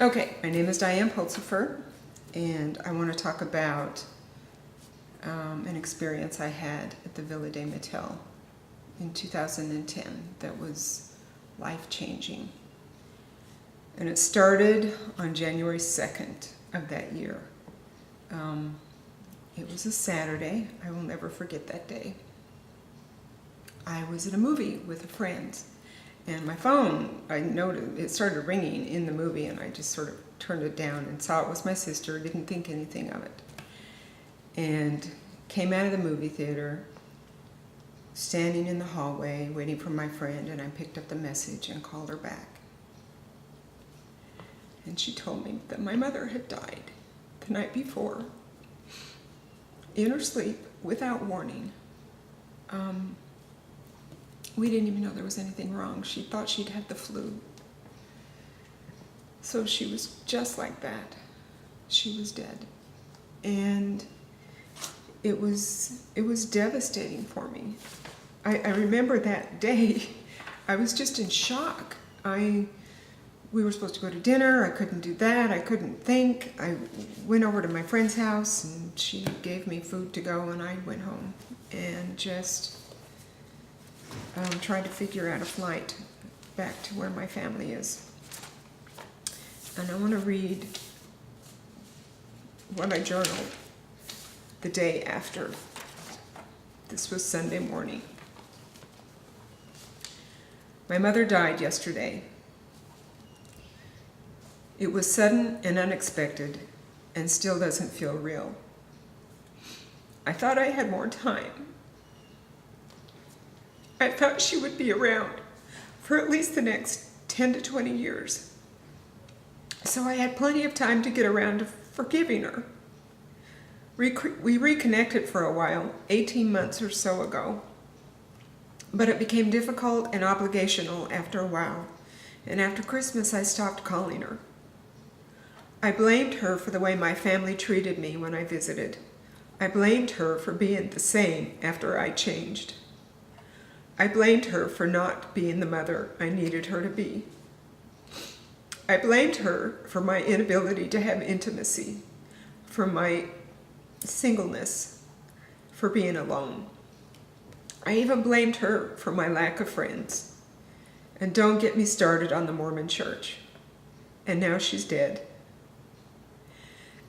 Okay, my name is Dianne Pulsipher, and I want to talk about an experience I had at the Villa de Matel in 2010 that was life-changing. And it started on January 2nd of that year. It was a Saturday. I will never forget that day. I was at a movie with a friend, and my phone, I noticed, it started ringing in the movie, and I just sort of turned it down and saw it was my sister, didn't think anything of it. And came out of the movie theater, standing in the hallway, waiting for my friend, and I picked up the message and called her back. And she told me that my mother had died the night before, in her sleep, without warning. We didn't even know there was anything wrong. She thought she'd had the flu. So she was just like that. She was dead. And it was devastating for me. I remember that day, I was just in shock. We were supposed to go to dinner, I couldn't do that, I couldn't think. I went over to my friend's house and she gave me food to go, and I went home and just tried to figure out a flight back to where my family is. And I want to read what I journaled the day after. This was Sunday morning. My mother died yesterday. It was sudden and unexpected, and still doesn't feel real. I thought I had more time. I thought she would be around for at least the next 10 to 20 years. So I had plenty of time to get around to forgiving her. We reconnected for a while, 18 months or so ago. But it became difficult and obligational after a while. And after Christmas, I stopped calling her. I blamed her for the way my family treated me when I visited. I blamed her for being the same after I changed. I blamed her for not being the mother I needed her to be. I blamed her for my inability to have intimacy, for my singleness, for being alone. I even blamed her for my lack of friends. And don't get me started on the Mormon church. And now she's dead.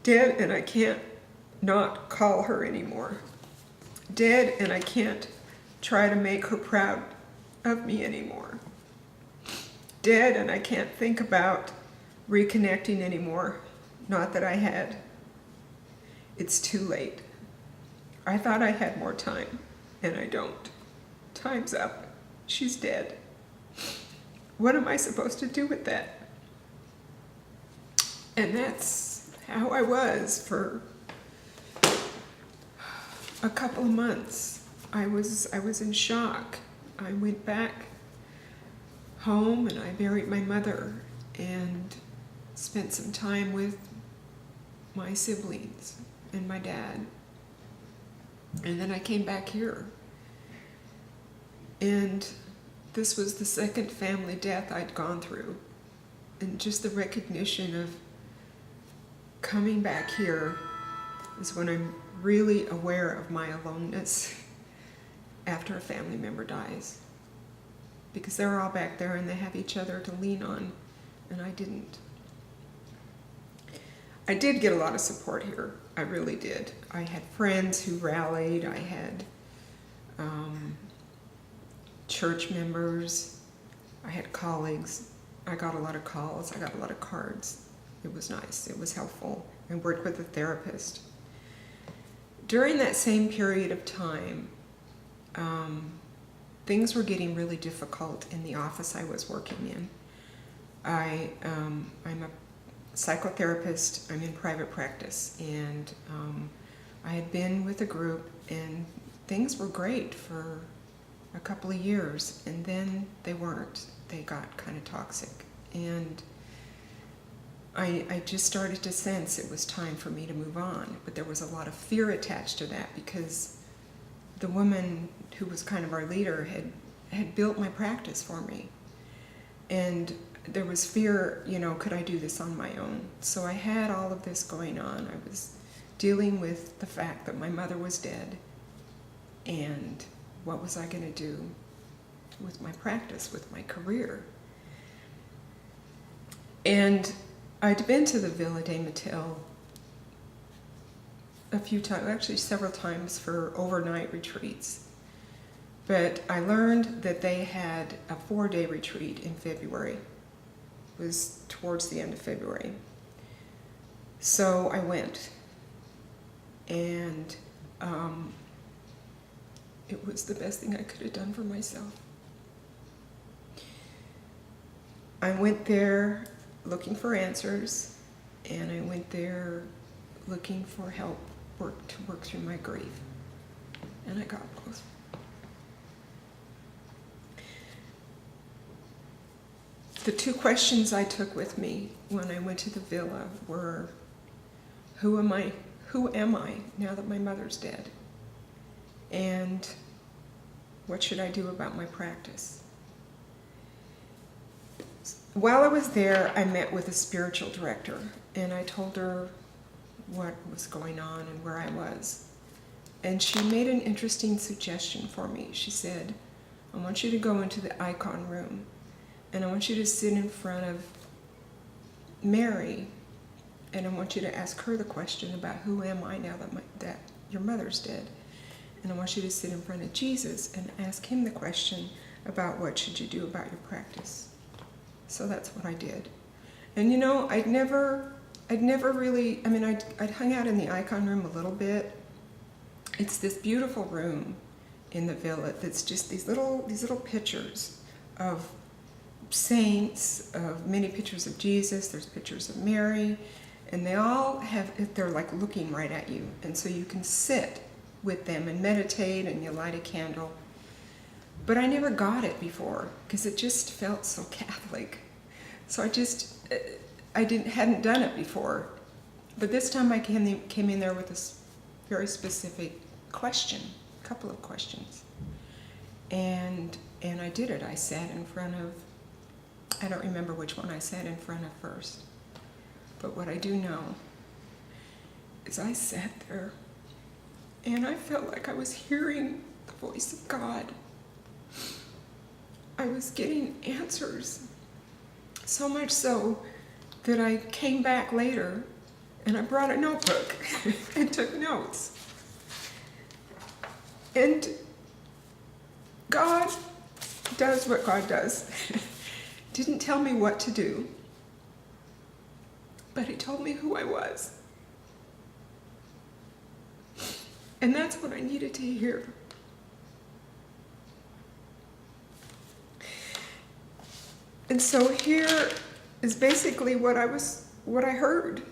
Dead, and I can't not call her anymore. Dead, and I can't try to make her proud of me anymore. Dead, and I can't think about reconnecting anymore. Not that I had. It's too late. I thought I had more time, and I don't. Time's up. She's dead. What am I supposed to do with that? And that's how I was for a couple of months. I was in shock. I went back home and I buried my mother and spent some time with my siblings and my dad. And then I came back here. And this was the second family death I'd gone through. And just the recognition of coming back here is when I'm really aware of my aloneness after a family member dies. Because they're all back there and they have each other to lean on, and I didn't. I did get a lot of support here. I really did. I had friends who rallied. I had church members. I had colleagues. I got a lot of calls. I got a lot of cards. It was nice. It was helpful. I worked with a therapist. During that same period of time, things were getting really difficult in the office I was working in. I'm a psychotherapist. I'm in private practice, and I had been with a group, and things were great for a couple of years, and then they weren't. They got kind of toxic, and I just started to sense it was time for me to move on. But there was a lot of fear attached to that, because the woman who was kind of our leader had built my practice for me. And there was fear, could I do this on my own? So I had all of this going on. I was dealing with the fact that my mother was dead, and what was I going to do with my practice, with my career? And I'd been to the Villa de Matel a few times, actually several times, for overnight retreats. But I learned that they had a 4-day retreat in February. It was towards the end of February. So I went, and it was the best thing I could have done for myself. I went there looking for answers, and I went there looking for help to work through my grief, and I got both. The 2 questions I took with me when I went to the villa were, who am I now that my mother's dead? And what should I do about my practice? While I was there, I met with a spiritual director, and I told her what was going on and where I was. And she made an interesting suggestion for me. She said, I want you to go into the icon room, and I want you to sit in front of Mary, and I want you to ask her the question about who am I now that your mother's dead. And I want you to sit in front of Jesus and ask him the question about what should you do about your practice. So that's what I did. And I'd never really, I'd hung out in the icon room a little bit. It's this beautiful room in the villa that's just these little pictures of saints, of many pictures of Jesus. There's pictures of Mary, and they're like looking right at you. And so you can sit with them and meditate, and you light a candle. But I never got it before because it just felt so Catholic. So I hadn't done it before. But this time I came in there with this very specific question, a couple of questions. And I did it. I sat in front of, I don't remember which one I sat in front of first. But what I do know is I sat there and I felt like I was hearing the voice of God. I was getting answers, so much so that I came back later and I brought a notebook and took notes. And God does what God does. Didn't tell me what to do, but he told me who I was. And that's what I needed to hear. And so here is basically what I heard.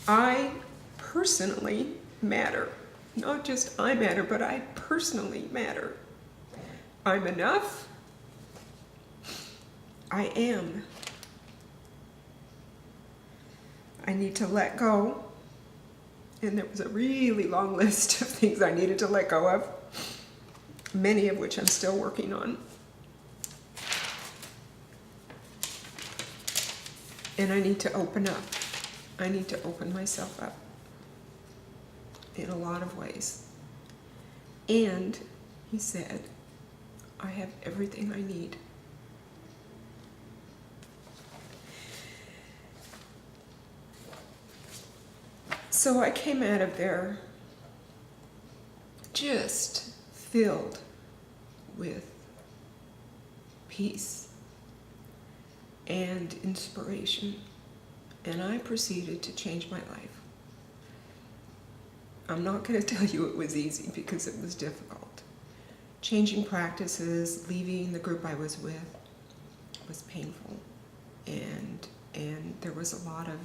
I personally matter. Not just I matter, but I personally matter. I'm enough. I am. I need to let go. And there was a really long list of things I needed to let go of, many of which I'm still working on. And I need to open up. I need to open myself up in a lot of ways. And he said, I have everything I need. So I came out of there just filled with peace and inspiration, and I proceeded to change my life. I'm not going to tell you it was easy because it was difficult. Changing practices, leaving the group I was with was painful, and there was a lot of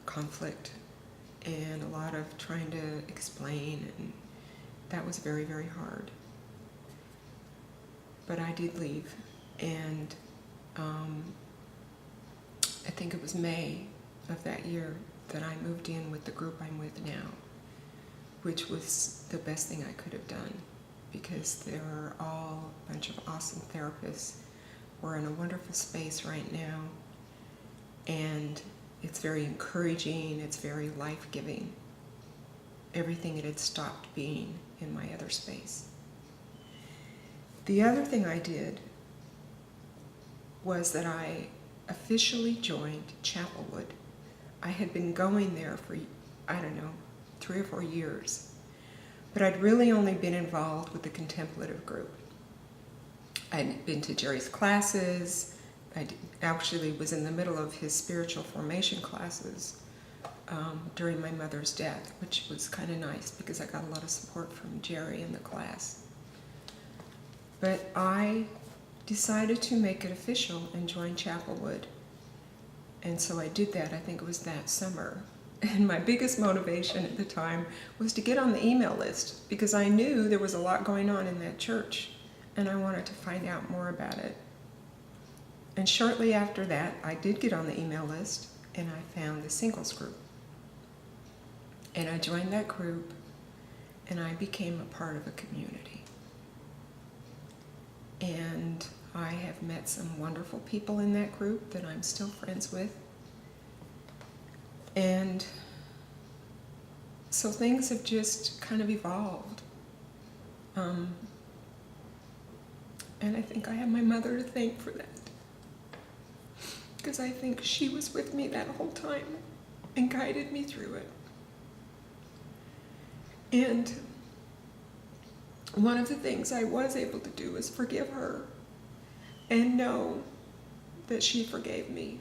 conflict and a lot of trying to explain, and that was very, very hard. But I did leave, and I think it was May of that year that I moved in with the group I'm with now, which was the best thing I could have done, because they were all a bunch of awesome therapists we're in a wonderful space right now, and it's very encouraging, it's very life-giving. Everything it had stopped being in my other space. The other thing I did was that I officially joined Chapelwood. I had been going there for, I don't know, 3 or 4 years, but I'd really only been involved with the contemplative group. I'd been to Jerry's classes. I actually was in the middle of his spiritual formation classes during my mother's death, which was kind of nice because I got a lot of support from Jerry in the class. But I decided to make it official and join Chapelwood. And so I did that. I think it was that summer. And my biggest motivation at the time was to get on the email list because I knew there was a lot going on in that church and I wanted to find out more about it. And shortly after that, I did get on the email list and I found the singles group. And I joined that group and I became a part of a community. And I have met some wonderful people in that group that I'm still friends with. And so things have just kind of evolved. And I think I have my mother to thank for that. Because I think she was with me that whole time and guided me through it. And one of the things I was able to do was forgive her and know that she forgave me.